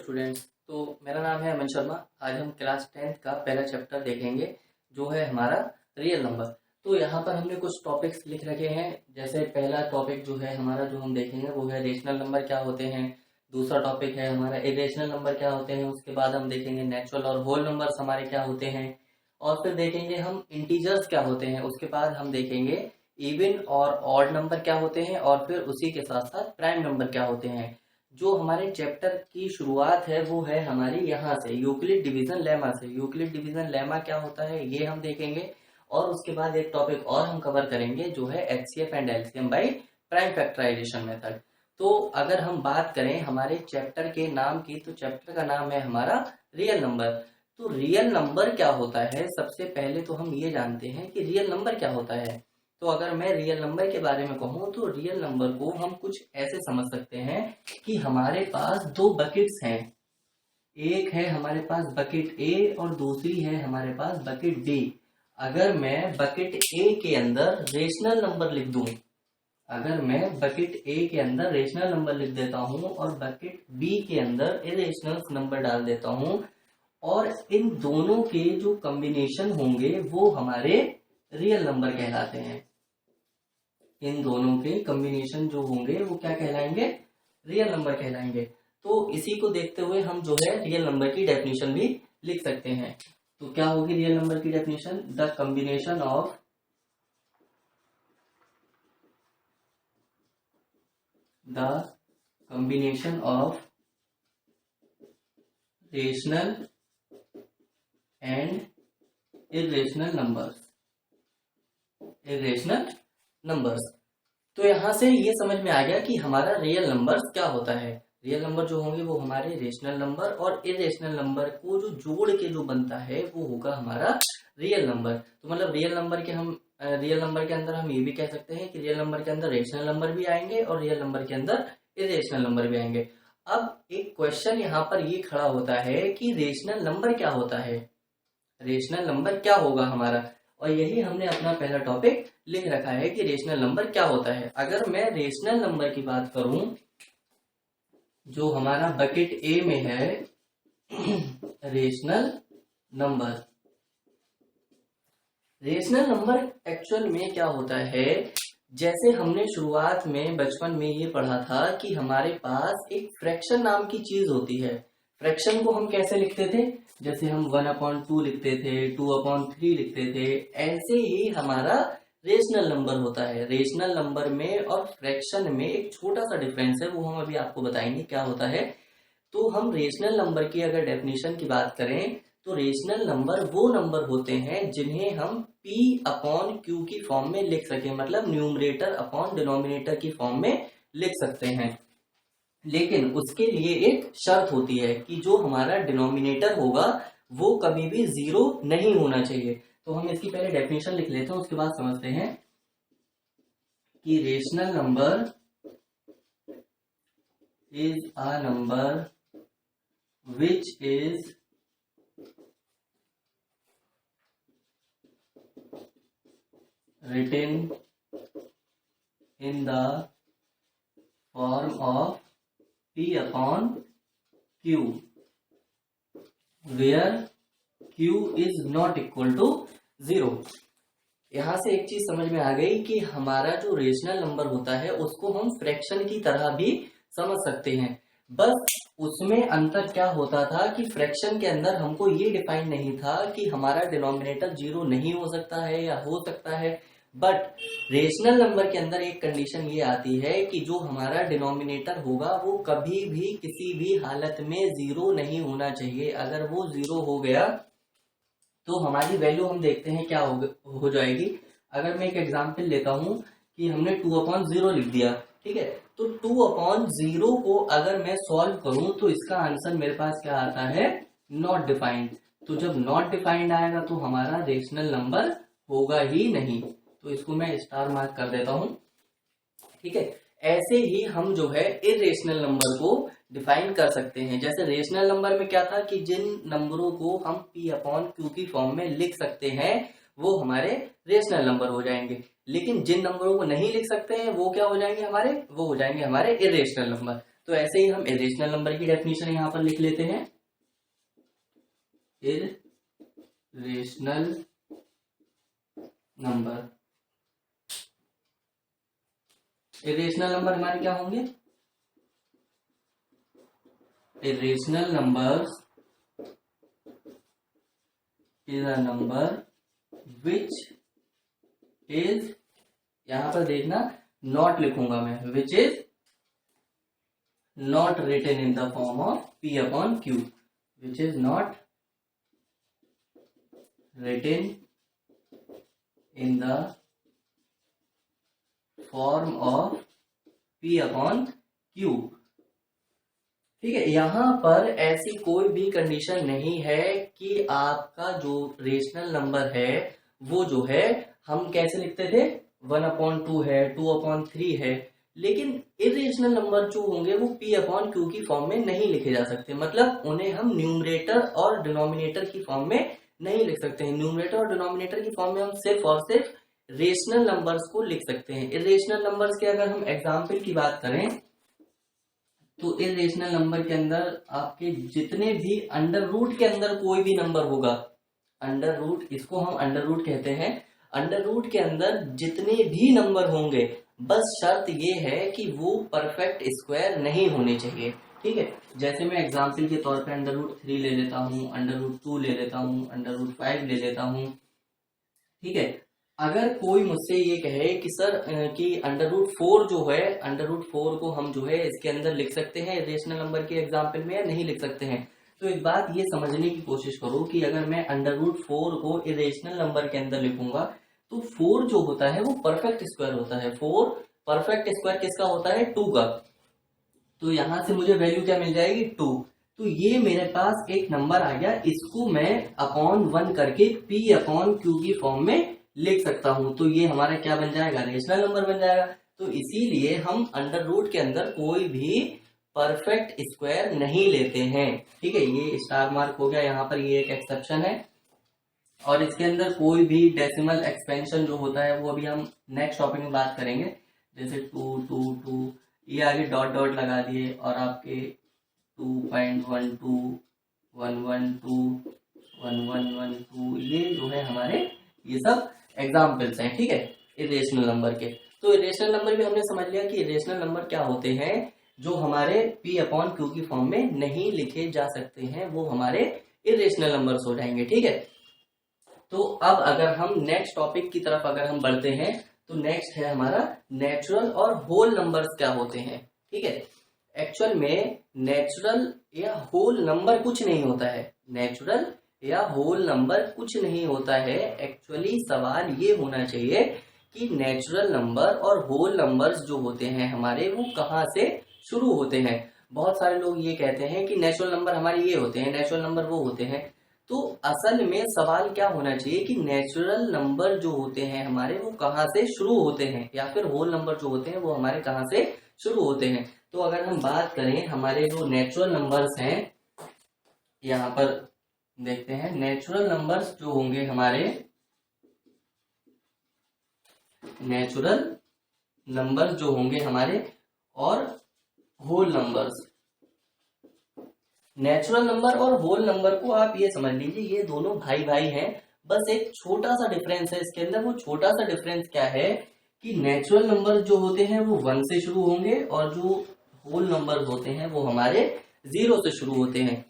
Students. तो मेरा नाम है अमन शर्मा। आज हम क्लास 10th का पहला चैप्टर देखेंगे जो है हमारा रियल नंबर। तो यहाँ पर हमने कुछ टॉपिक्स लिख रखे हैं। जैसे पहला टॉपिक जो है हमारा जो हम देखेंगे वो है रेशनल नंबर क्या होते हैं। दूसरा टॉपिक है हमारा इरेशनल नंबर क्या होते हैं। उसके बाद हम देखेंगे नेचुरल और होल नंबर्स हमारे क्या होते हैं। और फिर देखेंगे हम इंटीजर्स क्या होते हैं। उसके बाद हम देखेंगे इवन और ऑड नंबर क्या होते हैं। और फिर उसी के साथ साथ प्राइम नंबर क्या होते हैं। जो हमारे चैप्टर की शुरुआत है वो है हमारी यहाँ से यूक्लिड डिवीजन लेमा से। यूक्लिड डिवीजन लेमा क्या होता है ये हम देखेंगे। और उसके बाद एक टॉपिक और हम कवर करेंगे जो है HCF and LCM by prime factorisation method. तो अगर हम बात करें हमारे चैप्टर के नाम की, तो चैप्टर का नाम है हमारा रियल नंबर। तो रियल नंबर क्या होता है, सबसे पहले तो हम ये जानते हैं कि रियल नंबर क्या होता है। तो अगर मैं रियल नंबर के बारे में कहूँ तो रियल नंबर को हम कुछ ऐसे समझ सकते हैं कि हमारे पास दो बकेट्स हैं। एक है हमारे पास बकेट ए और दूसरी है हमारे पास बकेट बी। अगर मैं बकेट ए के अंदर रेशनल नंबर लिख दूं, अगर मैं बकेट ए के अंदर रेशनल नंबर लिख देता हूं और बकेट बी के अंदर इरेशनल नंबर डाल देता हूं, और इन दोनों के जो कॉम्बिनेशन होंगे वो हमारे रियल नंबर कहलाते हैं। इन दोनों के कॉम्बिनेशन जो होंगे वो क्या कहलाएंगे, रियल नंबर कहलाएंगे। तो इसी को देखते हुए हम जो है रियल नंबर की डेफिनेशन भी लिख सकते हैं। तो क्या होगी रियल नंबर की definition, the combination of rational and irrational numbers. तो यहां से ये समझ में आ गया कि हमारा रियल नंबर्स क्या होता है। रियल नंबर जो होंगे वो हमारे रेशनल नंबर, और इरेशनल नंबर को जो जोड़ के जो बनता है वो होगा हमारा रियल नंबर। तो मतलब रियल नंबर के अंदर हम ये भी कह सकते हैं कि रियल नंबर के अंदर रेशनल नंबर भी आएंगे और रियल नंबर के अंदर इरेशनल नंबर भी आएंगे। अब एक क्वेश्चन यहाँ पर ये खड़ा होता है कि रेशनल नंबर क्या होता है, रेशनल नंबर क्या होगा हमारा। और यही हमने अपना पहला टॉपिक लिख रखा है कि रेशनल नंबर क्या होता है। अगर मैं रेशनल नंबर की बात करूं, जो हमारा बकेट ए में है रेशनल नंबर एक्चुअल में क्या होता है, जैसे हमने शुरुआत में बचपन में ये पढ़ा था कि हमारे पास एक फ्रैक्शन नाम की चीज होती है। फ्रैक्शन को हम कैसे लिखते थे, जैसे हम 1/2 लिखते थे, 2/3 लिखते थे, ऐसे ही हमारा रेशनल नंबर होता है। रेशनल नंबर में और फ्रैक्शन में एक छोटा सा डिफरेंस है, वो हम अभी आपको बताएंगे क्या होता है। तो हम रेशनल नंबर की अगर डेफिनेशन की बात करें तो रेशनल नंबर वो नंबर होते हैं जिन्हें हम P/Q की फॉर्म में लिख सकें, मतलब न्यूमरेटर अपॉन डिनोमिनेटर की फॉर्म में लिख सकते हैं। लेकिन उसके लिए एक शर्त होती है कि जो हमारा डिनोमिनेटर होगा वो कभी भी 0 नहीं होना चाहिए। तो हम इसकी पहले डेफिनेशन लिख लेते हैं, उसके बाद समझते हैं कि rational number is a number which is written in the form of P/Q where Q is not equal to 0। यहां से एक चीज समझ में आ गई कि हमारा जो रेशनल नंबर होता है उसको हम फ्रैक्शन की तरह भी समझ सकते हैं। बस उसमें अंतर क्या होता था कि फ्रैक्शन के अंदर हमको ये डिफाइन नहीं था कि हमारा डिनोमिनेटर 0 नहीं हो सकता है या हो सकता है। बट रेशनल नंबर के अंदर एक कंडीशन ये आती है कि जो हमारा डिनोमिनेटर होगा वो कभी भी किसी भी हालत में 0 नहीं होना चाहिए। अगर वो 0 हो गया तो हमारी वैल्यू हम देखते हैं क्या हो जाएगी। अगर मैं एक एग्जांपल लेता हूं कि हमने 2/0 लिख दिया, ठीक है। तो 2/0 को अगर मैं सॉल्व करूं तो इसका आंसर मेरे पास क्या आता है, नॉट डिफाइंड। तो जब नॉट डिफाइंड आएगा तो हमारा रेशनल नंबर होगा ही नहीं। तो इसको मैं स्टार मार्क कर देता हूं, ठीक है। ऐसे ही हम जो है इरेशनल नंबर को डिफाइन कर सकते हैं। जैसे रेशनल नंबर में क्या था कि जिन नंबरों को हम P/Q की फॉर्म में लिख सकते हैं वो हमारे रेशनल नंबर हो जाएंगे। लेकिन जिन नंबरों को नहीं लिख सकते हैं वो क्या हो जाएंगे हमारे, वो हो जाएंगे हमारे इरेशनल नंबर। तो ऐसे ही हम इरेशनल नंबर की डेफिनेशन यहाँ पर लिख लेते हैं। इरेशनल नंबर, इरेशनल नंबर हमारे क्या होंगे? Irrational numbers is a number which is, यहां पर देखना नॉट लिखूंगा मैं, which is not written in the form of p upon q, which is not written in the form of p upon q। ठीक है, यहां पर ऐसी कोई भी कंडीशन नहीं है कि आपका जो रेशनल नंबर है वो जो है, हम कैसे लिखते थे, 1/2 है, 2/3 है, लेकिन इरेशनल नंबर जो होंगे वो p अपॉन क्यू की फॉर्म में नहीं लिखे जा सकते। मतलब उन्हें हम न्यूमरेटर और डिनोमिनेटर की फॉर्म में नहीं लिख सकते हैं। न्यूमरेटर और डिनोमिनेटर की फॉर्म में हम सिर्फ और सिर्फ रेशनल नंबर्स को लिख सकते हैं। इरेशनल नंबर्स के अगर हम एग्जाम्पल की बात करें तो इरेशनल नंबर के अंदर आपके जितने भी अंडर रूट के अंदर कोई भी नंबर होगा, अंडर रूट, इसको हम अंडर रूट कहते हैं, अंडर रूट के अंदर जितने भी नंबर होंगे, बस शर्त ये है कि वो परफेक्ट स्क्वायर नहीं होने चाहिए। ठीक है, जैसे मैं एग्जांपल के तौर पे अंडर रूट 3 ले लेता हूँ, अंडर रूट 2 ले लेता हूँ, अंडर रूट 5 ले लेता हूँ। ठीक है, अगर कोई मुझसे ये कहे कि सर कि अंडर रूट 4 जो है, अंडर रूट 4 को हम जो है इसके अंदर लिख सकते हैं इरेशनल नंबर के एग्जाम्पल में या नहीं लिख सकते हैं, तो एक बात ये समझने की कोशिश करो कि अगर मैं अंडर रूट 4 को इरेशनल नंबर के अंदर लिखूंगा तो 4 जो होता है वो परफेक्ट स्क्वायर होता है। 4 परफेक्ट स्क्वायर किसका होता है? 2 का। तो यहां से मुझे वैल्यू क्या मिल जाएगी? 2। तो ये मेरे पास एक नंबर आ गया, इसको मैं अपॉन 1 करके p अपॉन क्यू की फॉर्म में लिख सकता हूं। तो ये हमारा क्या बन जाएगा? रेशनल नंबर बन जाएगा। तो इसीलिए हम अंडर रूट के अंदर कोई भी परफेक्ट स्क्वायर नहीं लेते हैं। ठीक है, ये स्टार मार्क हो गया, यहाँ पर ये एक एक्सेप्शन है। और इसके अंदर कोई भी डेसिमल एक्सपेंशन जो होता है वो अभी हम नेक्स्ट टॉपिक में बात करेंगे। जैसे 2 2 2 ये आगे डॉट डॉट लगा दिए और आपके 2.12 112 1112 ये जो है हमारे ये सब एग्जाम्पल्स हैं। ठीक है, इरेशनल नंबर के। तो इरेशनल नंबर भी हमने समझ लिया कि इरेशनल नंबर क्या होते हैं, जो हमारे p अपॉन क्यू की फॉर्म में नहीं लिखे जा सकते हैं, वो हमारे इरेशनल नंबर्स हो जाएंगे। ठीक है, तो अब अगर हम नेक्स्ट टॉपिक की तरफ अगर हम बढ़ते हैं तो नेक्स्ट है हमारा नेचुरल और होल नंबर्स क्या होते हैं। ठीक है, एक्चुअल में नेचुरल या होल नंबर कुछ नहीं होता है, नेचुरल या होल नंबर कुछ नहीं होता है। एक्चुअली सवाल ये होना चाहिए कि नेचुरल नंबर और होल नंबर्स जो होते हैं हमारे वो कहाँ से शुरू होते हैं। बहुत सारे लोग ये कहते हैं कि नेचुरल नंबर हमारे ये होते हैं, नेचुरल नंबर वो होते हैं। तो असल में सवाल क्या होना चाहिए कि नेचुरल नंबर जो होते हैं हमारे वो कहाँ से शुरू होते हैं, या फिर होल नंबर जो होते हैं वो हमारे कहाँ से शुरू होते हैं। तो अगर हम बात करें हमारे जो नेचुरल नंबर्स हैं, यहाँ पर देखते हैं नेचुरल नंबर्स जो होंगे हमारे, नेचुरल नंबर्स जो होंगे हमारे और होल नंबर्स। नेचुरल नंबर और होल नंबर को आप ये समझ लीजिए ये दोनों भाई भाई हैं, बस एक छोटा सा डिफरेंस है इसके अंदर। वो छोटा सा डिफरेंस क्या है कि नेचुरल नंबर जो होते हैं वो 1 से शुरू होंगे और जो होल नंबर होते हैं वो हमारे 0 से शुरू होते हैं।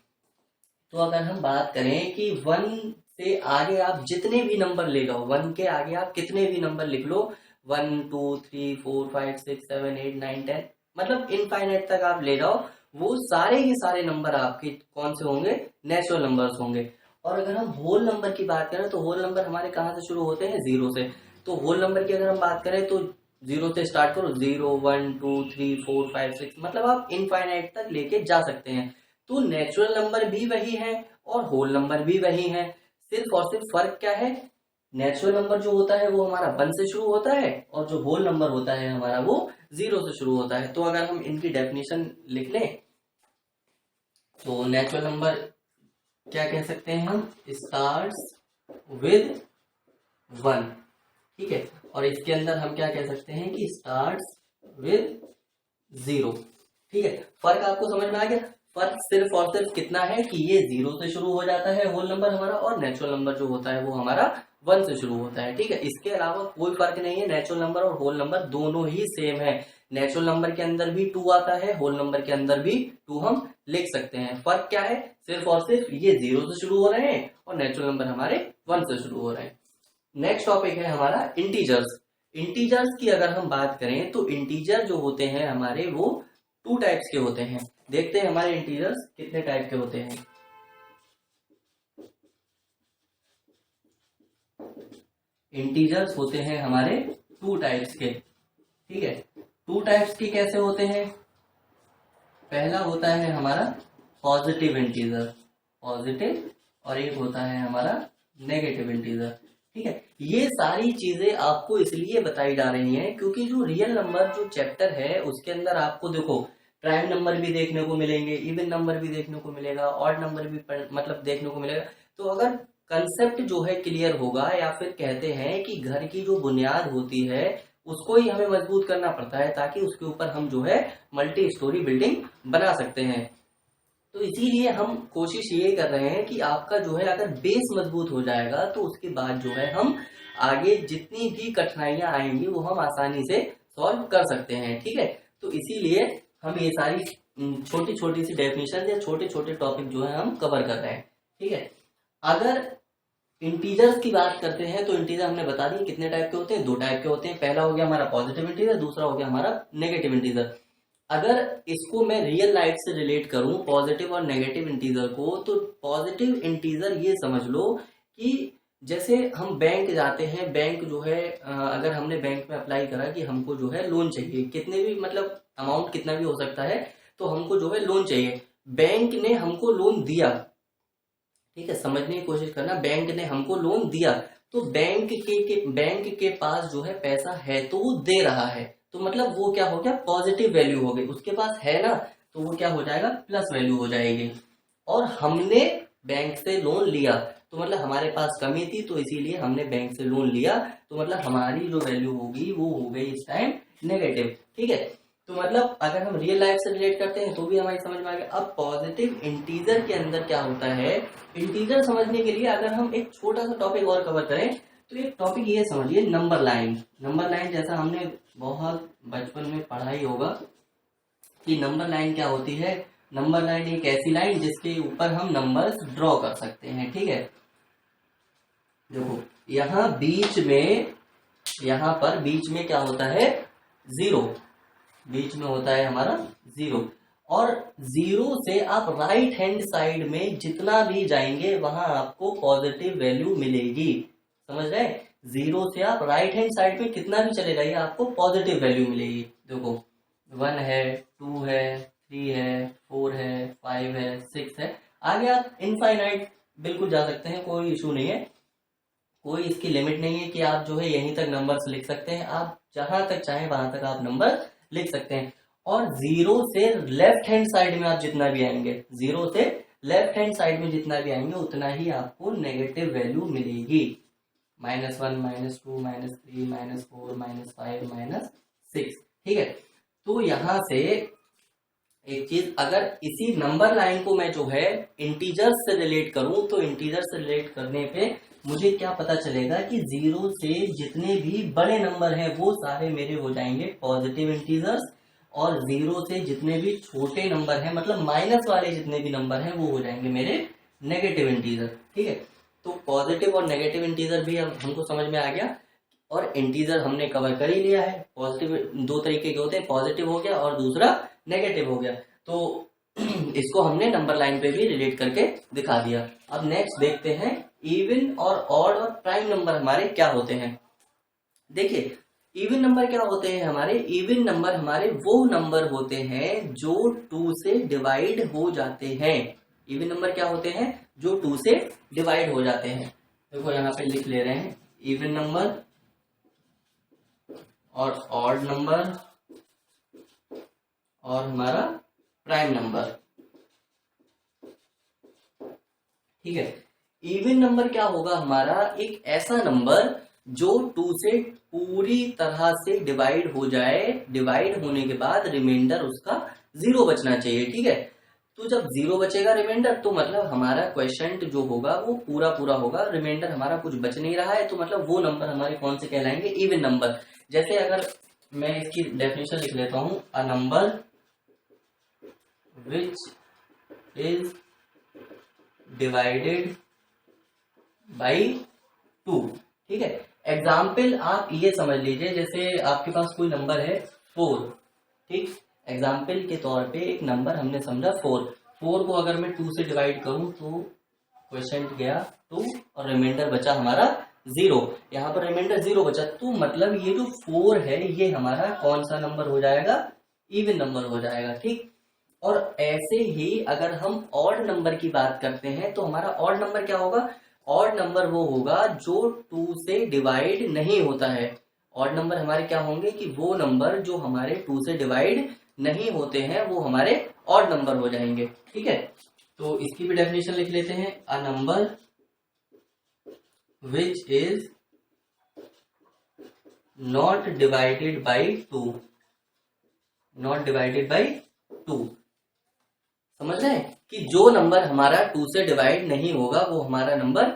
तो अगर हम बात करें कि 1 से आगे आप जितने भी नंबर ले लो, 1 के आगे आप कितने भी नंबर लिख लो, 1 2 3 4 5 6 7 8 9 10 मतलब इनफाइनाइट तक आप ले जाओ, वो सारे के सारे नंबर आपके कौन से होंगे? नेचुरल नंबर्स होंगे। और अगर हम होल नंबर की बात करें तो होल नंबर हमारे कहाँ से शुरू होते हैं? 0 से। तो होल नंबर की अगर हम बात करें तो 0 से स्टार्ट करो, 0 1 2 3 4 5 6 मतलब आप इनफाइनाइट तक लेके जा सकते हैं। तो नेचुरल नंबर भी वही है और होल नंबर भी वही है, सिर्फ और सिर्फ फर्क क्या है? नेचुरल नंबर जो होता है वो हमारा 1 से शुरू होता है और जो होल नंबर होता है हमारा वो 0 से शुरू होता है। तो अगर हम इनकी डेफिनेशन लिख लें तो नेचुरल नंबर क्या कह सकते हैं हम? Starts with 1। ठीक है, और इसके अंदर हम क्या कह सकते हैं कि स्टार्ट्स विद 0। ठीक है, फर्क आपको समझ में आ गया। फर्क सिर्फ और सिर्फ कितना है कि ये 0 से शुरू हो जाता है होल नंबर हमारा, और नेचुरल नंबर जो होता है वो हमारा 1 से शुरू होता है। ठीक है, इसके अलावा कोई फर्क नहीं है। नेचुरल नंबर और होल नंबर दोनों ही सेम है। नेचुरल नंबर के अंदर भी 2 आता है, होल नंबर के अंदर भी 2 हम लिख सकते हैं। फर्क क्या है, सिर्फ और सिर्फ ये 0 से शुरू हो रहे हैं और नेचुरल नंबर हमारे 1 से शुरू हो रहे हैं। नेक्स्ट टॉपिक है हमारा इंटीजर्स। इंटीजर्स की अगर हम बात करें तो इंटीजर जो होते हैं हमारे वो 2 टाइप्स के होते हैं। देखते हैं हमारे इंटीजर्स कितने टाइप के होते हैं। इंटीजर्स होते हैं हमारे 2 टाइप्स के। ठीक है, 2 टाइप्स के कैसे होते हैं? पहला होता है हमारा पॉजिटिव इंटीजर, पॉजिटिव, और एक होता है हमारा नेगेटिव इंटीजर। ठीक है, ये सारी चीजें आपको इसलिए बताई जा रही हैं क्योंकि जो रियल नंबर जो चैप्टर है उसके अंदर आपको देखो प्राइम नंबर भी देखने को मिलेंगे, इवन नंबर भी देखने को मिलेगा, ऑड नंबर भी मतलब देखने को मिलेगा। तो अगर कंसेप्ट जो है क्लियर होगा, या फिर कहते हैं कि घर की जो बुनियाद होती है उसको ही हमें मजबूत करना पड़ता है ताकि उसके ऊपर हम जो है मल्टी स्टोरी बिल्डिंग बना सकते हैं। तो इसीलिए हम कोशिश ये कर रहे हैं कि आपका जो है अगर बेस मजबूत हो जाएगा तो उसके बाद जो है हम आगे जितनी भी कठिनाइयां आएंगी वो हम आसानी से सॉल्व कर सकते हैं। ठीक है, तो इसीलिए हम ये सारी छोटी छोटी सी डेफिनेशन या छोटे छोटे टॉपिक जो है हम कवर कर रहे हैं। ठीक है, अगर इंटीजर्स की बात करते हैं तो इंटीजर हमने बता दी कितने टाइप के होते हैं, 2 टाइप के होते हैं। पहला हो गया हमारा पॉजिटिव इंटीजर, दूसरा हो गया हमारा नेगेटिव इंटीजर। अगर इसको मैं रियल लाइफ से रिलेट करूं पॉजिटिव और नेगेटिव इंटीजर को, तो पॉजिटिव इंटीजर ये समझ लो कि जैसे हम बैंक जाते हैं, बैंक जो है अगर हमने बैंक में अप्लाई करा कि हमको जो है लोन चाहिए, कितने भी मतलब अमाउंट कितना भी हो सकता है, तो हमको जो है लोन चाहिए। बैंक ने हमको लोन दिया, ठीक है, समझने की कोशिश करना, बैंक ने हमको लोन दिया तो बैंक के पास जो है पैसा है तो वो दे रहा है, तो मतलब वो क्या हो गया, पॉजिटिव वैल्यू हो गई। उसके पास है ना, तो वो क्या हो जाएगा, प्लस वैल्यू हो जाएगी। और हमने बैंक से लोन लिया तो मतलब हमारे पास कमी थी तो इसीलिए हमने बैंक से लोन लिया, तो मतलब हमारी जो वैल्यू होगी वो हो गई इस टाइम नेगेटिव। ठीक है, तो मतलब अगर हम रियल लाइफ से रिलेट करते हैं तो भी हमारी समझ में आ गया। अब पॉजिटिव इंटीजर के अंदर क्या होता है, इंटीजर समझने के लिए अगर हम एक छोटा सा टॉपिक और कवर करें तो एक टॉपिक ये समझिए, नंबर लाइन। नंबर लाइन जैसा हमने बहुत बचपन में पढ़ा ही होगा कि नंबर लाइन क्या होती है। नंबर लाइन एक ऐसी लाइन जिसके ऊपर हम नंबर्स ड्रॉ कर सकते हैं। ठीक है, देखो यहाँ बीच में, यहाँ पर बीच में क्या होता है, 0, बीच में होता है हमारा 0, और 0 से आप राइट हैंड साइड में जितना भी जाएंगे वहां आपको पॉजिटिव वैल्यू मिलेगी। समझ रहे हैं, 0 से आप राइट हैंड साइड में कितना भी चले जाइए आपको पॉजिटिव वैल्यू मिलेगी। देखो 1 है, 2 है, 3 है, 4 है, 5 है, 6 है, आगे आप इनफाइनाइट बिल्कुल जा सकते हैं, कोई इशू नहीं है, कोई इसकी लिमिट नहीं है कि आप जो है यहीं तक नंबर्स लिख सकते हैं। आप जहां तक चाहें वहां तक आप नंबर लिख सकते हैं। और 0 से लेफ्ट हैंड साइड में आप जितना भी आएंगे, 0 से लेफ्ट हैंड साइड में जितना भी आएंगे उतना ही आपको नेगेटिव वैल्यू मिलेगी। -1, -2, -3, -4, -5, -6। ठीक है, तो यहां से एक चीज, अगर इसी नंबर लाइन को मैं जो है इंटीजर्स से रिलेट करूं तो इंटीजर से रिलेट करने पे मुझे क्या पता चलेगा कि 0 से जितने भी बड़े नंबर हैं वो सारे मेरे हो जाएंगे पॉजिटिव इंटीजर्स, और 0 से जितने भी छोटे नंबर हैं मतलब माइनस वाले जितने भी नंबर हैं वो हो जाएंगे मेरे नेगेटिव इंटीजर। ठीक है, तो पॉजिटिव और नेगेटिव इंटीजर भी अब हमको समझ में आ गया, और इंटीजर हमने कवर कर ही लिया है। पॉजिटिव 2 तरीके के होते हैं, पॉजिटिव हो गया और दूसरा नेगेटिव हो गया, तो इसको हमने नंबर लाइन पे भी रिलेट करके दिखा दिया। अब नेक्स्ट देखते हैं इवन और ऑड और प्राइम नंबर हमारे क्या होते हैं। देखिए इवन नंबर क्या होते हैं हमारे, इवन नंबर हमारे वो नंबर होते हैं जो 2 से डिवाइड हो जाते हैं। इवन नंबर क्या होते हैं, जो 2 से डिवाइड हो जाते हैं। देखो यहाँ पे लिख ले रहे हैं, इवन नंबर और ऑड नंबर और हमारा प्राइम नंबर। ठीक है, इवन नंबर क्या होगा हमारा, एक ऐसा नंबर जो 2 से पूरी तरह से डिवाइड हो जाए, डिवाइड होने के बाद रिमाइंडर उसका जीरो बचना चाहिए, ठीक है। तो जब जीरो बचेगा रिमाइंडर, तो मतलब हमारा क्वेश्चन जो होगा वो पूरा पूरा होगा, रिमाइंडर हमारा कुछ बच नहीं रहा है, तो मतलब वो नंबर हमारे कौन से कहलाएंगे, इवन नंबर। जैसे अगर मैं इसकी डेफिनेशन लिख लेता हूं, अ number which is divided by 2, ठीक है। एग्जाम्पल आप ये समझ लीजिए, जैसे आपके पास कोई नंबर है 4, ठीक। एग्जाम्पल के तौर पे एक नंबर हमने समझा 4 को अगर मैं 2 से डिवाइड करूं तो क्वेश्चन गया 2 और रिमाइंडर बचा हमारा 0। यहाँ पर रिमाइंडर 0 बचा, तो मतलब ये जो 4 है ये हमारा कौन सा नंबर हो जाएगा, इवन नंबर हो जाएगा, ठीक। और ऐसे ही अगर हम ऑड नंबर की बात करते हैं तो हमारा ऑड नंबर क्या होगा, ऑड नंबर वो होगा जो 2 से डिवाइड नहीं होता है। ऑड नंबर हमारे क्या होंगे कि वो नंबर जो हमारे 2 से डिवाइड नहीं होते हैं वो हमारे ऑड नंबर हो जाएंगे, ठीक है। तो इसकी भी डेफिनेशन लिख लेते हैं, अ number which is not divided by 2, not divided by 2। समझ रहे हैं कि जो नंबर हमारा 2 से डिवाइड नहीं होगा वो हमारा नंबर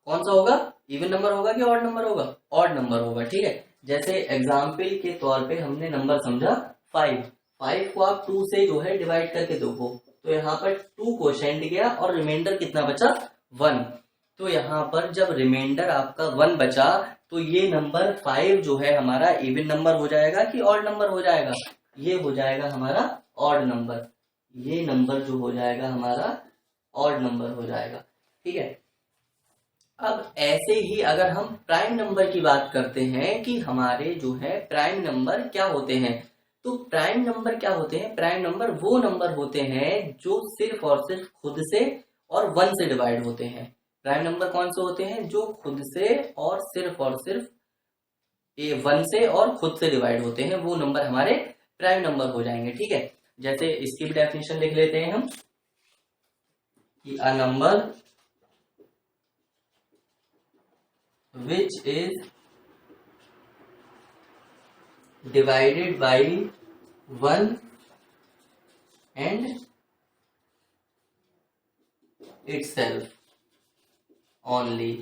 कौन सा होगा, इवन नंबर होगा कि ऑड नंबर होगा, ऑड नंबर होगा, ठीक है। जैसे एग्जाम्पल के तौर पे हमने नंबर समझा 5 को आप 2 से जो है डिवाइड करके देखो, तो यहाँ पर 2 क्वोशेंट गया और रिमाइंडर कितना बचा, 1। तो यहाँ पर जब रिमाइंडर आपका 1 बचा तो ये नंबर 5 जो है हमारा इवन नंबर हो जाएगा कि ऑड नंबर हो जाएगा, ये हो जाएगा हमारा ऑड नंबर, ये नंबर जो हो जाएगा हमारा ऑड नंबर हो जाएगा, ठीक है। अब ऐसे ही अगर हम प्राइम नंबर की बात करते हैं कि हमारे जो है प्राइम नंबर क्या होते हैं, तो प्राइम नंबर क्या होते हैं, प्राइम नंबर वो नंबर होते हैं जो सिर्फ और सिर्फ खुद से और 1 से डिवाइड होते हैं। प्राइम नंबर कौन से होते हैं, जो खुद से और सिर्फ 1 से और खुद से डिवाइड होते हैं, वो नंबर हमारे प्राइम नंबर हो जाएंगे, ठीक है। जैसे इसकी भी डेफिनेशन लिख लेते हैं हम कि a number which is divided by 1 and itself only,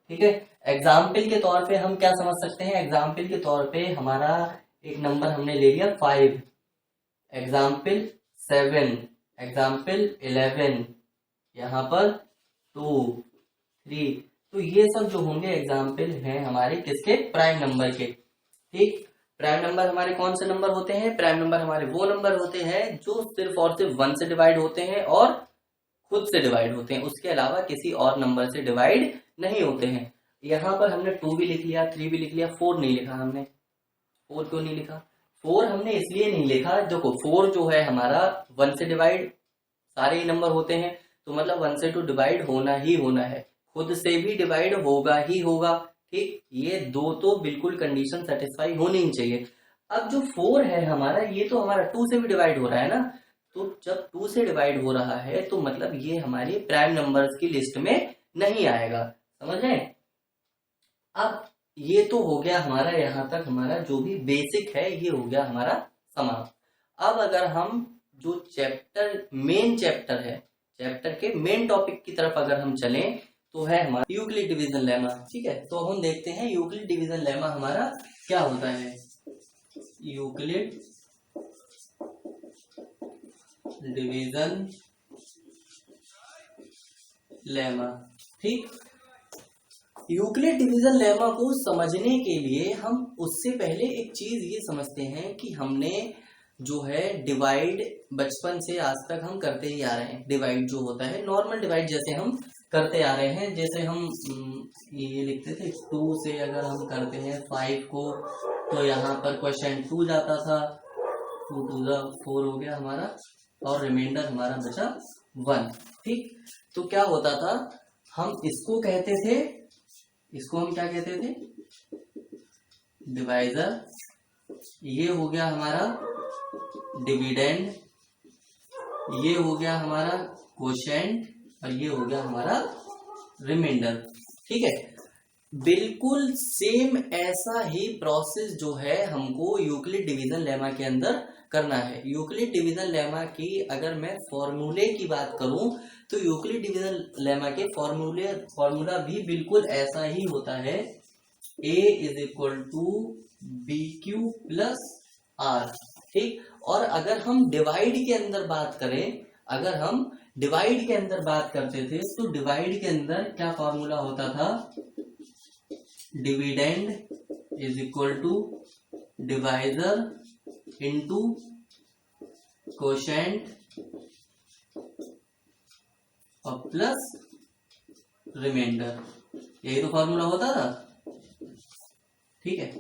ठीक है। एग्जाम्पल के तौर पे हम क्या समझ सकते हैं, एग्जाम्पल के तौर पे हमारा एक नंबर हमने ले लिया 5, एग्जाम्पल 7, एग्जाम्पल 11, यहाँ पर 2, 3, तो ये सब जो होंगे एग्जाम्पल हैं हमारे किसके, प्राइम नंबर के, ठीक। प्राइम नंबर हमारे कौन से नंबर होते हैं, प्राइम नंबर हमारे वो नंबर होते हैं जो सिर्फ और सिर्फ 1 से डिवाइड होते हैं और खुद से डिवाइड होते हैं, उसके अलावा किसी और नंबर से डिवाइड नहीं होते हैं। यहाँ पर हमने 2 भी लिख लिया, 3 भी लिख लिया, 4 नहीं लिखा हमने। 4 क्यों नहीं लिखा, 4 हमने इसलिए नहीं लिखा, देखो 4 जो है हमारा 1 से डिवाइड सारे ही नंबर होते हैं, तो मतलब 1 से तो डिवाइड होना ही होना है, खुद से भी डिवाइड होगा ही होगा, ठीक। ये दो तो बिल्कुल कंडीशन सेटिस्फाई होनी ही चाहिए। अब जो 4 है हमारा, ये तो हमारा 2 से भी डिवाइड हो रहा है ना, तो जब 2 से डिवाइड हो रहा है तो मतलब ये हमारी प्राइम नंबर्स की लिस्ट में नहीं आएगा, समझ रहे हैं। अब ये तो हो गया हमारा, यहाँ तक हमारा जो भी बेसिक है ये हो गया हमारा समाप्त। अब अगर हम जो मेन चैप्टर है, चैप्टर के मेन टॉपिक की तरफ अगर हम चलें तो है हमारा यूक्लिड डिवीजन लेमा, ठीक है। तो हम देखते हैं यूक्लिड डिवीजन लेमा हमारा क्या होता है। यूक्लिड डिवीजन लेमा, ठीक। यूक्लिड डिवीजन लेमा को समझने के लिए हम उससे पहले एक चीज ये समझते हैं कि हमने जो है डिवाइड बचपन से आज तक हम करते ही आ रहे हैं। डिवाइड जो होता है नॉर्मल डिवाइड जैसे हम करते आ रहे हैं, जैसे हम ये लिखते थे 2 से अगर हम करते हैं 5 को, तो यहाँ पर क्वेश्चन 2 जाता था, 2 2 4 हो गया हमारा और रिमाइंडर हमारा बचा 1, ठीक। तो क्या होता था, हम इसको कहते थे, इसको हम क्या कहते थे, डिवाइजर, ये हो गया हमारा डिविडेंड, ये हो गया हमारा क्वोशेंट और ये हो गया हमारा रिमाइंडर, ठीक है। बिल्कुल सेम ऐसा ही प्रोसेस जो है हमको यूक्लिड डिवीजन लेमा के अंदर करना है। यूक्लिड डिवीजन लेमा की अगर मैं फॉर्मूले की बात करूं तो यूक्लिड डिवीजन लेमा के फॉर्मूला भी बिल्कुल ऐसा ही होता है, a is equal to B Q plus R. ठीक, और अगर हम डिवाइड के अंदर बात करें, अगर हम डिवाइड के अंदर बात करते थे तो डिवाइड के अंदर क्या फॉर्मूला होता था, dividend is equal to divisor into quotient और प्लस रिमाइंडर, यही तो फॉर्मूला होता था। ठीक है,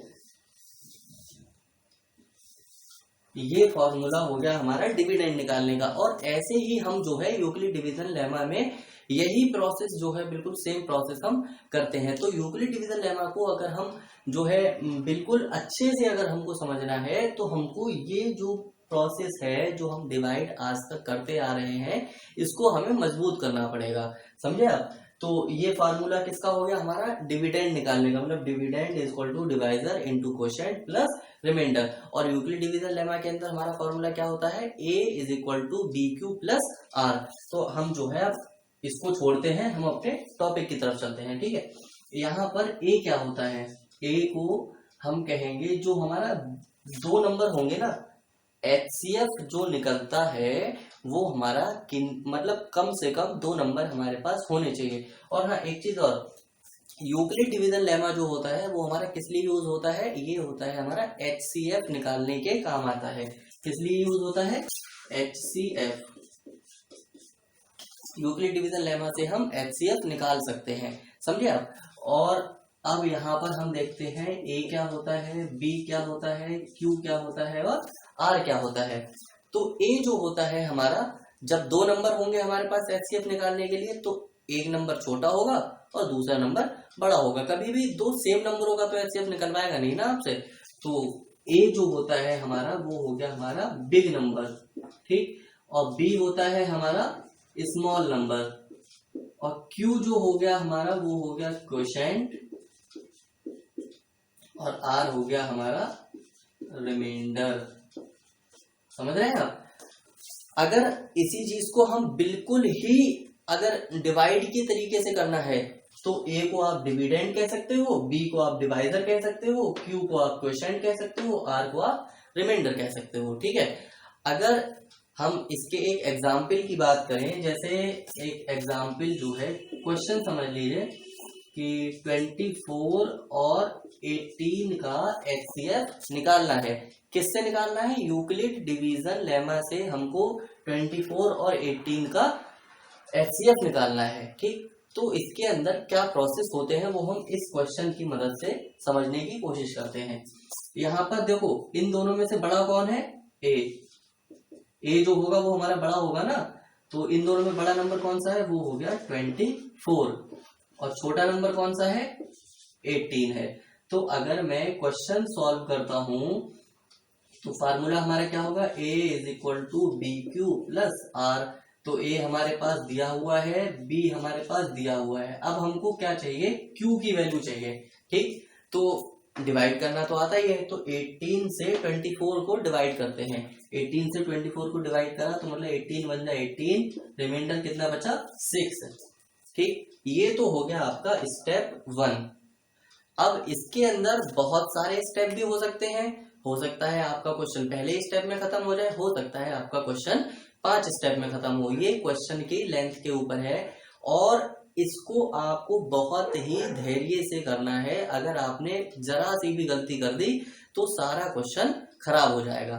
ये फॉर्मूला हो गया हमारा डिविडेंड निकालने का। और ऐसे ही हम जो है यूक्लिड डिवीजन लेमा में यही प्रोसेस जो है बिल्कुल सेम प्रोसेस हम करते हैं। तो यूक्लिड डिवीजन लेमा को अगर हम जो है बिल्कुल अच्छे से अगर हमको समझना है तो हमको ये जो प्रोसेस है जो हम डिवाइड आज तक करते आ रहे हैं इसको हमें मजबूत करना पड़ेगा, समझे आप। तो ये फार्मूला किसका हो गया हमारा, डिविडेंड निकालने का, मतलब dividend is equal to divisor into quotient plus remainder. और यूक्लिड डिवीजन लेमा के अंदर हमारा फॉर्मूला क्या होता है, a is equal to B Q plus R. तो हम जो है इसको छोड़ते हैं, हम अपने टॉपिक की तरफ चलते हैं। ठीक है, यहाँ पर a क्या होता है, a को हम कहेंगे जो हमारा 2 नंबर होंगे ना, HCF जो निकलता है वो हमारा मतलब कम से कम 2 नंबर हमारे पास होने चाहिए। और हाँ एक चीज और, यूक्लिड डिवीजन लेमा जो होता है वो हमारा किस लिए यूज होता है, ये होता है हमारा HCF निकालने के काम आता है। किस लिए यूज होता है, HCF। यूक्लिड डिवीजन लेमा से हम HCF निकाल सकते हैं, समझे आप। और अब यहाँ पर हम देखते हैं A क्या होता है, B क्या होता है, Q क्या होता है और R क्या होता है। तो A जो होता है हमारा, जब 2 नंबर होंगे हमारे पास HCF निकालने के लिए तो एक नंबर छोटा होगा और दूसरा नंबर बड़ा होगा। कभी भी 2 सेम नंबर होगा तो HCF निकलवाएगा नहीं ना आपसे। तो A जो होता है हमारा वो हो गया हमारा बिग नंबर, ठीक, और B होता है हमारा स्मॉल नंबर, और Q जो हो गया हमारा वो हो गया कोशेंट, और R हो गया हमारा रिमाइंडर। समझ रहे हैं आप। अगर इसी चीज को हम बिल्कुल ही अगर डिवाइड के तरीके से करना है तो A को आप डिविडेंड कह सकते हो, B को आप डिवाइजर कह सकते हो, Q को आप कोशेंट कह सकते हो, R को आप रिमाइंडर कह सकते हो। ठीक है, अगर हम इसके एक एग्जाम्पल की बात करें, जैसे एक एग्जाम्पल जो है क्वेश्चन समझ लीजिए कि 24 और 18 का HCF निकालना है। किससे निकालना है, यूक्लिड डिवीजन लेमा से हमको 24 और 18 का HCF निकालना है। ठीक, तो इसके अंदर क्या प्रोसेस होते हैं वो हम इस क्वेश्चन की मदद से समझने की कोशिश करते हैं। यहाँ पर देखो इन दोनों में से बड़ा कौन है, A जो होगा वो हमारा बड़ा होगा ना। तो इन दोनों में बड़ा नंबर कौन सा है, वो हो गया 24, और छोटा नंबर कौन सा है, 18 है। तो अगर मैं क्वेश्चन सॉल्व करता हूं तो फार्मूला हमारा क्या होगा, A is equal to B Q plus R. तो A हमारे पास दिया हुआ है, B हमारे पास दिया हुआ है। अब हमको क्या चाहिए, Q की वैल्यू चाहिए। ठीक, तो डिवाइड करना तो आता ही है, तो 18 से 24 को डिवाइड करते हैं। 18 से 24 को डिवाइड करा तो मतलब 18 बन जाए 18, रिमाइंडर कितना बचा, 6। ठीक, ये तो हो गया आपका स्टेप 1। अब इसके अंदर बहुत सारे स्टेप भी हो सकते हैं। हो सकता है आपका क्वेश्चन पहले स्टेप में खत्म हो जाए, हो सकता है आपका क्वेश्चन 5 स्टेप में खत्म हो। ये क्वेश्चन की लेंथ के ऊपर है और इसको आपको बहुत ही धैर्य से करना है। अगर आपने जरा सी भी गलती कर दी तो सारा क्वेश्चन खराब हो जाएगा।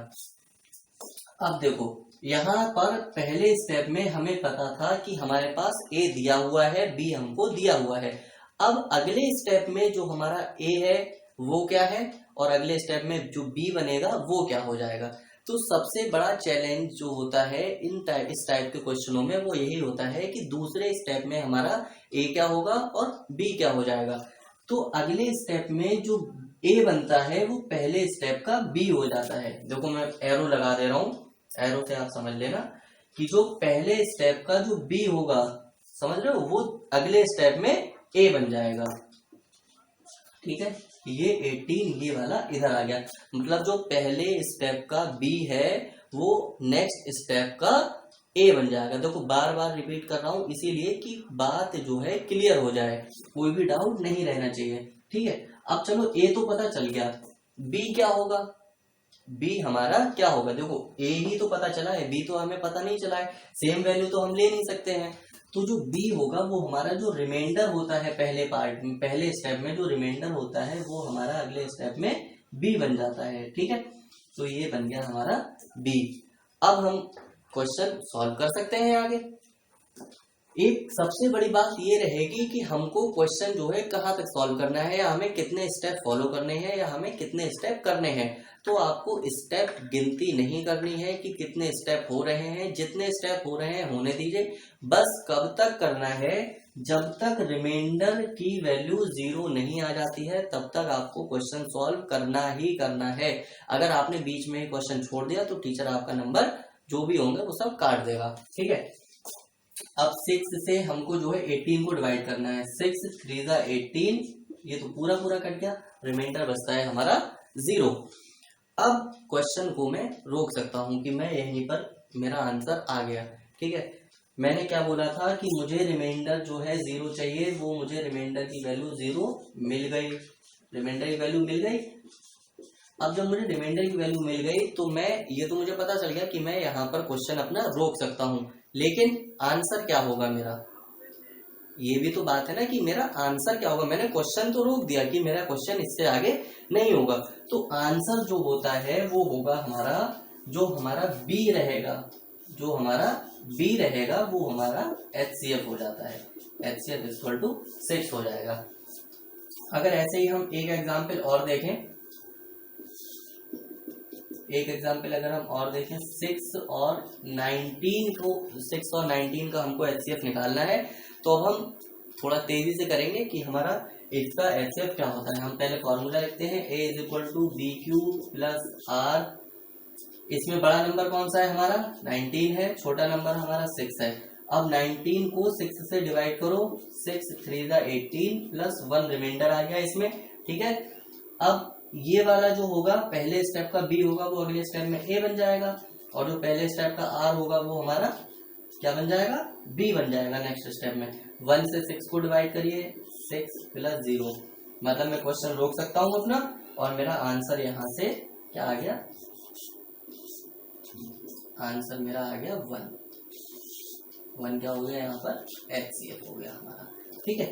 अब देखो यहाँ पर पहले स्टेप में हमें पता था कि हमारे पास A दिया हुआ है, B हमको दिया हुआ है। अब अगले स्टेप में जो हमारा A है वो क्या है और अगले स्टेप में जो B बनेगा वो क्या हो जाएगा। तो सबसे बड़ा चैलेंज जो होता है इस टाइप के क्वेश्चनों में वो यही होता है कि दूसरे स्टेप में हमारा A क्या होगा और B क्या हो जाएगा। तो अगले स्टेप में जो A बनता है वो पहले स्टेप का B हो जाता है। देखो मैं एरो लगा दे रहा हूं, एरो से आप समझ लेना कि जो पहले स्टेप का जो B होगा, समझ रहे हो, वो अगले स्टेप में A बन जाएगा। ठीक है, ये 18 ये वाला इधर आ गया, मतलब जो पहले स्टेप का बी है वो नेक्स्ट स्टेप का ए बन जाएगा। देखो बार बार रिपीट कर रहा हूं इसीलिए कि बात जो है क्लियर हो जाए, कोई भी डाउट नहीं रहना चाहिए। ठीक है, अब चलो ए तो पता चल गया, बी क्या होगा, बी हमारा क्या होगा, देखो ए ही तो पता चला है, बी तो हमें पता नहीं चला है, सेम वैल्यू तो हम ले नहीं सकते हैं। तो जो बी होगा वो हमारा जो रिमाइंडर होता है पहले पार्ट में, पहले स्टेप में जो रिमाइंडर होता है वो हमारा अगले स्टेप में बी बन जाता है। ठीक है, तो ये बन गया हमारा बी। अब हम क्वेश्चन सॉल्व कर सकते हैं आगे। एक सबसे बड़ी बात ये रहेगी कि हमको क्वेश्चन जो है कहाँ तक सॉल्व करना है, या हमें कितने स्टेप फॉलो करने हैं, या हमें कितने स्टेप करने हैं। तो आपको स्टेप गिनती नहीं करनी है कि कितने स्टेप हो रहे हैं, जितने स्टेप हो रहे हैं होने दीजिए। बस कब तक करना है, जब तक रिमाइंडर की वैल्यू 0 नहीं आ जाती है तब तक आपको क्वेश्चन सॉल्व करना ही करना है। अगर आपने बीच में क्वेश्चन छोड़ दिया तो टीचर आपका नंबर जो भी होंगे वो सब काट देगा। ठीक है, अब 6 से हमको जो है 18 को डिवाइड करना है, 6 3 जा 18, ये तो पूरा पूरा कट गया, रिमाइंडर बचता है हमारा 0। अब क्वेश्चन को मैं रोक सकता हूं कि मैं यहीं पर मेरा आंसर आ गया। ठीक है, मैंने क्या बोला था कि मुझे रिमाइंडर जो है 0 चाहिए, वो मुझे रिमाइंडर की वैल्यू 0 मिल गई, रिमाइंडर की वैल्यू मिल गई। अब जब मुझे रिमाइंडर की वैल्यू मिल गई तो मैं, ये तो मुझे पता चल गया कि मैं यहाँ पर क्वेश्चन अपना रोक सकता हूँ, लेकिन आंसर क्या होगा मेरा, ये भी तो बात है ना कि मेरा आंसर क्या होगा। मैंने क्वेश्चन तो रोक दिया कि मेरा क्वेश्चन इससे आगे नहीं होगा, तो आंसर जो होता है वो होगा हमारा, जो हमारा बी रहेगा, जो हमारा बी रहेगा वो हमारा HCF हो जाता है, HCF इक्वल टू 6 हो जाएगा। अगर ऐसे ही हम एक एग्जाम्पल और देखें, एक एग्जाम्पल अगर हम और देखें, 6 और 19 को, 6 और 19 का हमको HCF निकालना है, तो अब हम थोड़ा तेजी से करेंगे कि हमारा इसका HCF क्या होता है। हम पहले फॉर्मूला लिखते हैं, A is equal to BQ plus R। इसमें बड़ा नंबर कौन सा है हमारा, 19 है, छोटा नंबर हमारा 6 है। अब 19 को 6 से डिवाइड करो, 6 3 जा 18 प्लस 1 रिमाइंडर आ गया इसमें। ठीक है, अब ये वाला जो होगा पहले स्टेप का बी होगा वो अगले स्टेप में ए बन जाएगा, और जो पहले स्टेप का आर होगा वो हमारा क्या बन जाएगा, बी बन जाएगा नेक्स्ट स्टेप में। 1 से 6 को डिवाइड करिए, 6 प्लस 0, मतलब मैं क्वेश्चन रोक सकता हूँ अपना, और मेरा आंसर यहाँ से क्या आ गया, आंसर मेरा आ गया 1 क्या हो गया यहाँ पर, HCF हो गया हमारा। ठीक है,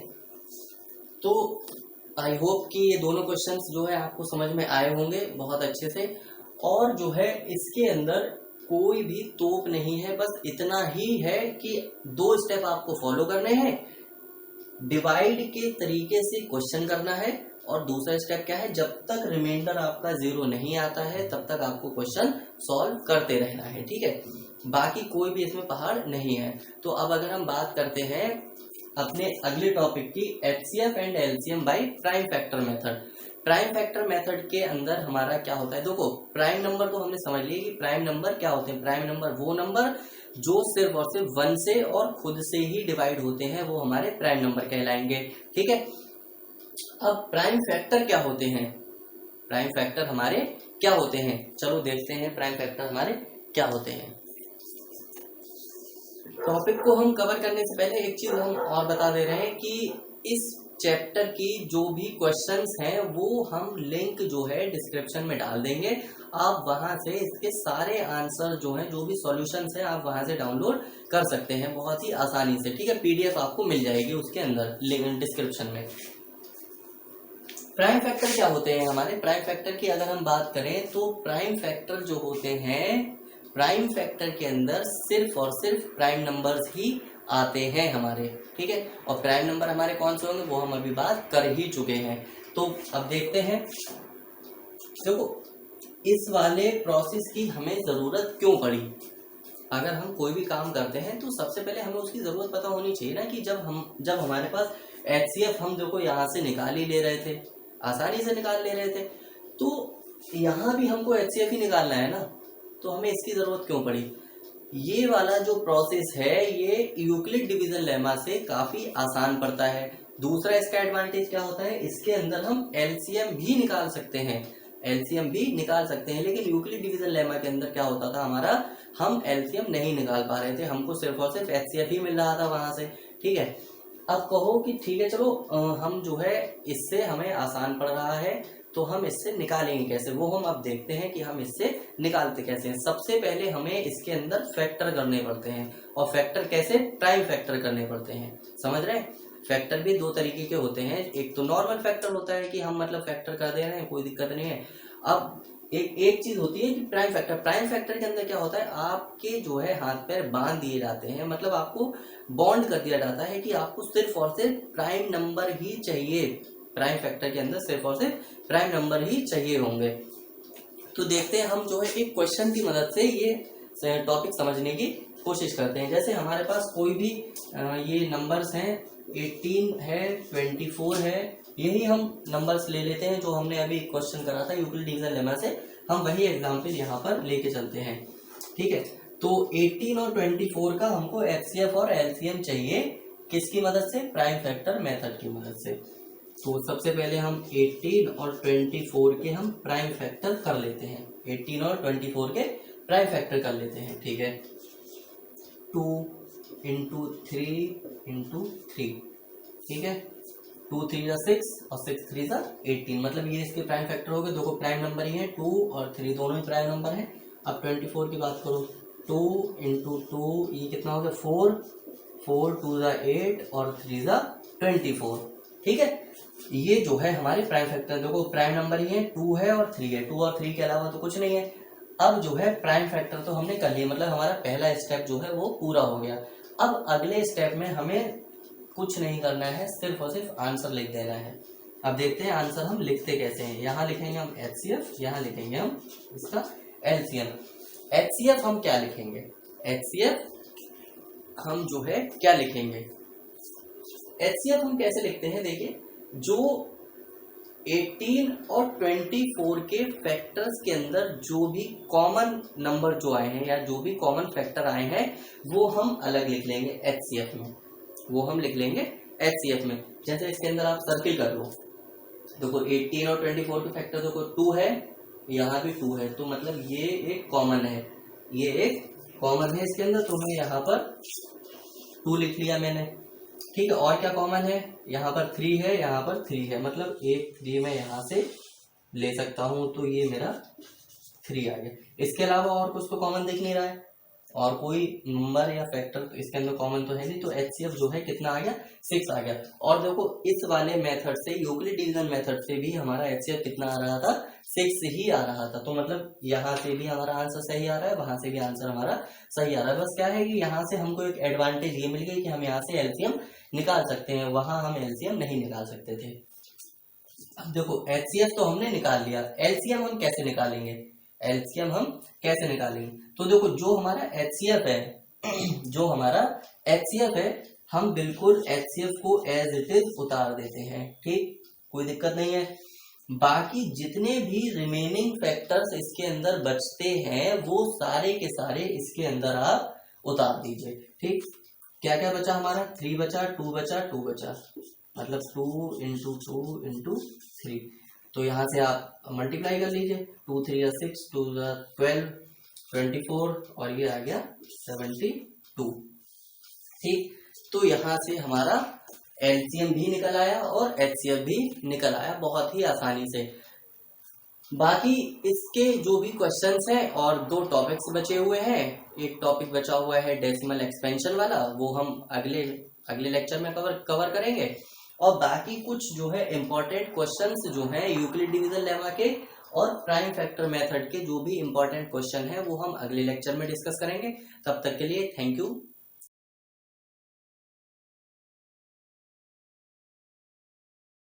तो आई होप कि ये दोनों क्वेश्चंस जो है आपको समझ में आए होंगे बहुत अच्छे से, और जो है इसके अंदर कोई भी तोप नहीं है, बस इतना ही है कि 2 स्टेप आपको फॉलो करने हैं, डिवाइड के तरीके से क्वेश्चन करना है, और दूसरा स्टेप क्या है, जब तक रिमाइंडर आपका 0 नहीं आता है तब तक आपको क्वेश्चन सॉल्व करते रहना है। ठीक है, बाकी कोई भी इसमें पहाड़ नहीं है। तो अब अगर हम बात करते हैं अपने अगले टॉपिक की, HCF and LCM by prime factor method. Prime factor method के अंदर हमारा क्या होता है, देखो प्राइम नंबर तो हमने समझ लिया कि प्राइम नंबर क्या होते हैं। प्राइम नंबर वो नंबर जो सिर्फ और सिर्फ 1 से और खुद से ही डिवाइड होते हैं वो हमारे प्राइम नंबर कहलाएंगे। ठीक है, अब प्राइम फैक्टर क्या होते हैं, प्राइम फैक्टर हमारे क्या होते हैं, चलो देखते हैं प्राइम फैक्टर हमारे क्या होते हैं। टॉपिक को हम कवर करने से पहले एक चीज हम और बता दे रहे हैं कि इस चैप्टर की जो भी क्वेश्चंस हैं वो हम लिंक जो है डिस्क्रिप्शन में डाल देंगे, आप वहां से इसके सारे आंसर जो हैं, जो भी सॉल्यूशंस हैं, आप वहां से डाउनलोड कर सकते हैं बहुत ही आसानी से। ठीक है, PDF आपको मिल जाएगी उसके अंदर लिंक डिस्क्रिप्शन में। प्राइम फैक्टर क्या होते हैं हमारे, प्राइम फैक्टर की अगर हम बात करें तो प्राइम फैक्टर जो होते हैं, प्राइम फैक्टर के अंदर सिर्फ और सिर्फ प्राइम नंबर्स ही आते हैं हमारे। ठीक है, और प्राइम नंबर हमारे कौन से होंगे वो हम अभी बात कर ही चुके हैं। तो अब देखते हैं, देखो इस वाले प्रोसेस की हमें जरूरत क्यों पड़ी। अगर हम कोई भी काम करते हैं तो सबसे पहले हमें उसकी जरूरत पता होनी चाहिए ना, कि जब हमारे पास HCF हम देखो यहाँ से निकाल ही ले रहे थे, आसानी से निकाल ले रहे थे, तो यहाँ भी हमको HCF ही निकालना है ना, तो हमें इसकी जरूरत क्यों पड़ी। ये वाला जो प्रोसेस है ये यूक्लिड डिवीजन लेमा से काफी आसान पड़ता है। दूसरा इसका एडवांटेज क्या होता है, इसके अंदर हम एलसीएम भी निकाल सकते हैं, एलसीएम भी निकाल सकते हैं। लेकिन यूक्लिड डिवीजन लेमा के अंदर क्या होता था हमारा, हम एलसीएम नहीं निकाल पा रहे थे, हमको सिर्फ और सिर्फ एचसीएफ ही मिल रहा था वहां से। ठीक है, अब कहो कि ठीक है चलो हम जो है इससे हमें आसान पड़ रहा है तो हम इससे निकालेंगे कैसे, वो हम अब देखते हैं कि हम इससे निकालते कैसे हैं। सबसे पहले हमें इसके अंदर फैक्टर करने पड़ते हैं, और फैक्टर कैसे, प्राइम फैक्टर करने पड़ते हैं, समझ रहे हैं। फैक्टर भी दो तरीके के होते हैं, एक तो नॉर्मल फैक्टर होता है कि हम मतलब फैक्टर कर दे रहे हैं, कोई दिक्कत नहीं है। अब एक चीज होती है कि प्राइम फैक्टर। प्राइम फैक्टर के अंदर क्या होता है, आपके जो है हाथ पैर बांध दिए जाते हैं, मतलब आपको बॉन्ड कर दिया जाता है कि आपको सिर्फ और सिर्फ प्राइम नंबर ही चाहिए। प्राइम फैक्टर के अंदर सिर्फ और सिर्फ प्राइम नंबर ही चाहिए होंगे। तो देखते हैं हम जो है एक क्वेश्चन की मदद से ये टॉपिक समझने की कोशिश करते हैं। जैसे हमारे पास कोई भी ये नंबर्स हैं, 18 है, 24 है, यही हम नंबर्स ले लेते हैं जो हमने अभी क्वेश्चन करा था यूक्लिड डिवीजन लेमा से, हम वही एग्जाम्पल यहाँ पर लेके चलते हैं। ठीक है, तो 18 और 24 का हमको एचसीएफ और एलसीएम चाहिए, किसकी मदद से, प्राइम फैक्टर मेथड की मदद से। तो सबसे पहले हम 18 और 24 के हम प्राइम फैक्टर कर लेते हैं, 18 और 24 के प्राइम फैक्टर कर लेते हैं। ठीक है, 2 इंटू 3 इंटू 3, ठीक है, 2 3 6 और 6 3 18, मतलब ये इसके प्राइम फैक्टर हो गए। देखो प्राइम नंबर ही है, 2 और 3 दोनों ही प्राइम नंबर है। अब 24 की बात करो, 2 इंटू 2 ये कितना हो गया, 4, 4 2 8 और 3 24। ठीक है, ये जो है हमारे प्राइम फैक्टर, देखो प्राइम नंबर ही है, 2 है और 3 है, 2 और 3 के अलावा तो कुछ नहीं है। अब जो है प्राइम फैक्टर तो हमने कर लिया, मतलब हमारा पहला स्टेप जो है वो पूरा हो गया। अब अगले स्टेप में हमें कुछ नहीं करना है, सिर्फ और सिर्फ आंसर लिख देना है। अब देखते हैं आंसर हम लिखते कैसे हैं। यहाँ लिखेंगे हम एचसीएफ, यहाँ लिखेंगे हम इसका एलसीएम। एचसीएफ हम क्या लिखेंगे, एचसीएफ हम जो है क्या लिखेंगे, एचसीएफ हम कैसे लिखते हैं, देखिए जो 18 और 24 के फैक्टर्स के अंदर जो भी कॉमन नंबर जो आए हैं या जो भी कॉमन फैक्टर आए हैं वो हम अलग लिख लेंगे एचसीएफ में, वो हम लिख लेंगे एचसीएफ में। जैसे इसके अंदर आप सर्किल कर लो, देखो 18 और 24 के फैक्टर देखो 2 है, यहाँ भी 2 है, तो मतलब ये एक कॉमन है, ये एक कॉमन है इसके अंदर, तो मैं यहाँ पर 2 लिख लिया मैंने। ठीक है, और क्या कॉमन है, यहाँ पर 3 है, यहाँ पर 3 है, मतलब एक 3 मैं यहाँ से ले सकता हूँ, तो ये मेरा 3 आ गया। इसके अलावा और कुछ तो कॉमन दिख नहीं रहा है, और कोई नंबर या फैक्टर तो इसके अंदर कॉमन तो है नहीं, तो एचसीएफ जो है कितना आ गया, 6 आ गया। और देखो इस वाले मेथड से, यूक्लिड डिवीजन मेथड से भी हमारा एचसीएफ कितना आ रहा था, 6 ही आ रहा था। तो मतलब यहाँ से भी हमारा आंसर सही आ रहा है, वहां से भी आंसर हमारा सही आ रहा है। बस क्या है कि यहाँ से हमको एक एडवांटेज ये मिल गई कि हम यहाँ से एलसीएम निकाल सकते हैं, वहां हम एलसीएम नहीं निकाल सकते थे। अब देखो एचसीएफ तो हमने निकाल लिया, एलसीएम हम कैसे निकालेंगे, एलसीएम हम कैसे निकालेंगे, तो देखो जो हमारा एचसीएफ है, जो हमारा एचसीएफ है, हम बिल्कुल एचसीएफ को एज इट इज उतार देते हैं। ठीक, कोई दिक्कत नहीं है। बाकी जितने भी रिमेनिंग फैक्टर्स इसके अंदर बचते हैं वो सारे के सारे इसके अंदर आप उतार दीजिए। ठीक, क्या क्या बचा हमारा, 3 बचा, 2 बचा, 2 बचा, मतलब 2 इंटू 2 इंटू 3, तो यहाँ से आप मल्टीप्लाई कर लीजिए, 2 3 6, 2 12, 24 और ये आ गया 72। ठीक, तो यहाँ से हमारा एलसीएम भी निकल आया और एचसीएफ भी निकल आया बहुत ही आसानी से। बाकी इसके जो भी क्वेश्चंस हैं और 2 टॉपिक्स बचे हुए हैं, एक टॉपिक बचा हुआ है डेसिमल एक्सपेंशन वाला, वो हम अगले लेक्चर में कवर करेंगे। और बाकी कुछ जो है इम्पोर्टेंट क्वेश्चंस जो हैं यूक्लिड डिवीजन लेमा के और प्राइम फैक्टर मेथड के जो भी इम्पोर्टेंट क्वेश्चन है वो हम अगले लेक्चर में डिस्कस करेंगे। तब तक के लिए थैंक यू।